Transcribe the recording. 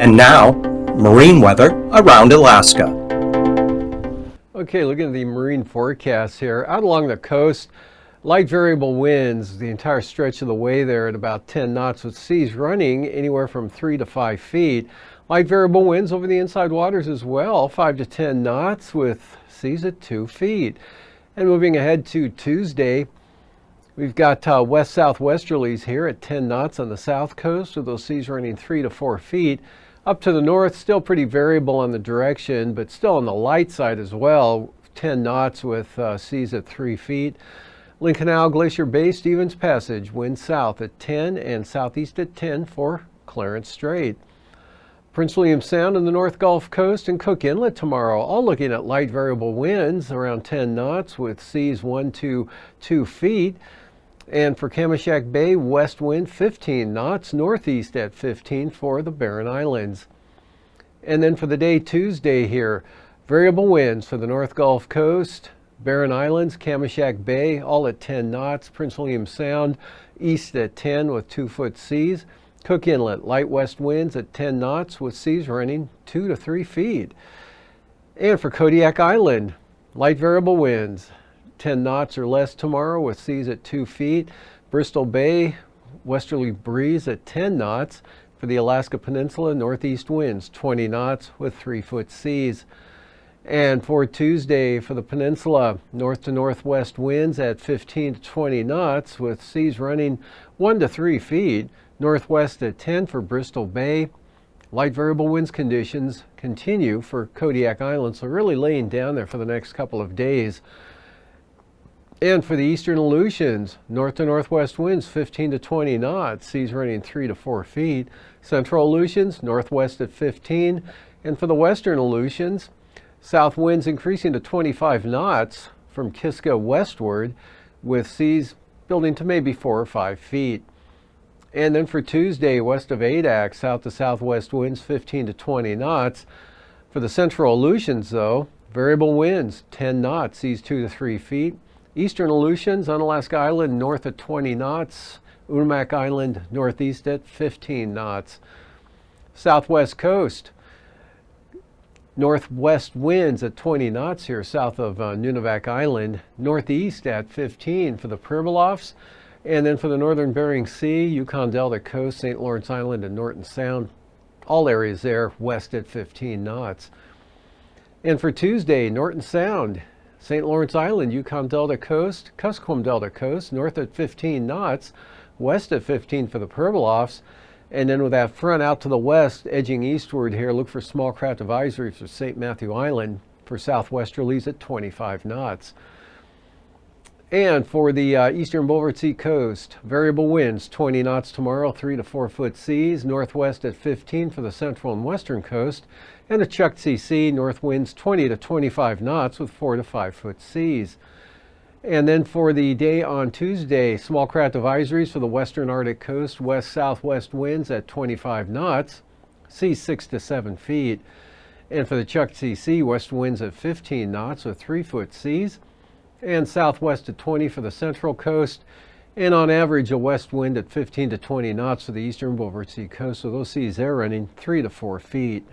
And now, marine weather around Alaska. Okay, looking at the marine forecast here. Out along the coast, light variable winds the entire stretch of the way there at about 10 knots with seas running anywhere from 3 to 5 feet. Light variable winds over the inside waters as well, 5 to 10 knots with seas at 2 feet. And moving ahead to Tuesday, we've got west-southwesterlies here at 10 knots on the south coast with those seas running 3 to 4 feet. Up to the north, still pretty variable on the direction, but still on the light side as well, 10 knots with seas at 3 feet. Lynn Canal, Glacier Bay, Stevens Passage, wind south at 10 and southeast at 10 for Clarence Strait. Prince William Sound and the North Gulf Coast and Cook Inlet tomorrow, all looking at light variable winds around 10 knots with seas 1 to 2 feet. And for Kamishak Bay, west wind 15 knots, northeast at 15 for the Barren Islands. And then for the day Tuesday here, variable winds for the North Gulf Coast, Barren Islands, Kamishak Bay, all at 10 knots, Prince William Sound east at 10 with 2-foot seas, Cook Inlet, light west winds at 10 knots with seas running 2 to 3 feet. And for Kodiak Island, light variable winds, 10 knots or less tomorrow with seas at 2 feet. Bristol Bay, westerly breeze at 10 knots. For the Alaska Peninsula, northeast winds 20 knots with 3-foot seas. And for Tuesday for the peninsula, north to northwest winds at 15 to 20 knots with seas running 1 to 3 feet. Northwest at 10 for Bristol Bay. Light variable winds conditions continue for Kodiak Island, so really laying down there for the next couple of days. And for the eastern Aleutians, north to northwest winds 15 to 20 knots, seas running 3 to 4 feet. Central Aleutians, northwest at 15. And for the western Aleutians, south winds increasing to 25 knots from Kiska westward, with seas building to maybe 4 or 5 feet. And then for Tuesday, west of Adak, south to southwest winds 15 to 20 knots. For the central Aleutians, though, variable winds 10 knots, seas 2 to 3 feet. Eastern Aleutians, Unalaska Island, north at 20 knots. Unamak Island, northeast at 15 knots. Southwest coast, northwest winds at 20 knots here south of Nunivak Island. Northeast at 15 for the Pribilofs. And then for the northern Bering Sea, Yukon Delta coast, St. Lawrence Island and Norton Sound, all areas there west at 15 knots. And for Tuesday, Norton Sound, St. Lawrence Island, Yukon Delta coast, Kuskokwim Delta coast, north at 15 knots, west at 15 for the Pribilofs. And then with that front out to the west, edging eastward here, look for small craft advisories for St. Matthew Island for southwesterlies at 25 knots. And for the eastern Beaufort Sea coast, variable winds 20 knots tomorrow, 3 to 4 foot seas, northwest at 15 for the central and western coast, and the Chukchi Sea, north winds 20 to 25 knots with 4 to 5 foot seas. And then for the day on Tuesday, small craft advisories for the western Arctic coast, west-southwest winds at 25 knots, seas 6 to 7 feet. And for the Chukchi Sea, west winds at 15 knots with 3-foot seas, and southwest at 20 for the central coast, and on average a west wind at 15 to 20 knots for the eastern Beaufort Sea coast, so those seas there running 3 to 4 feet.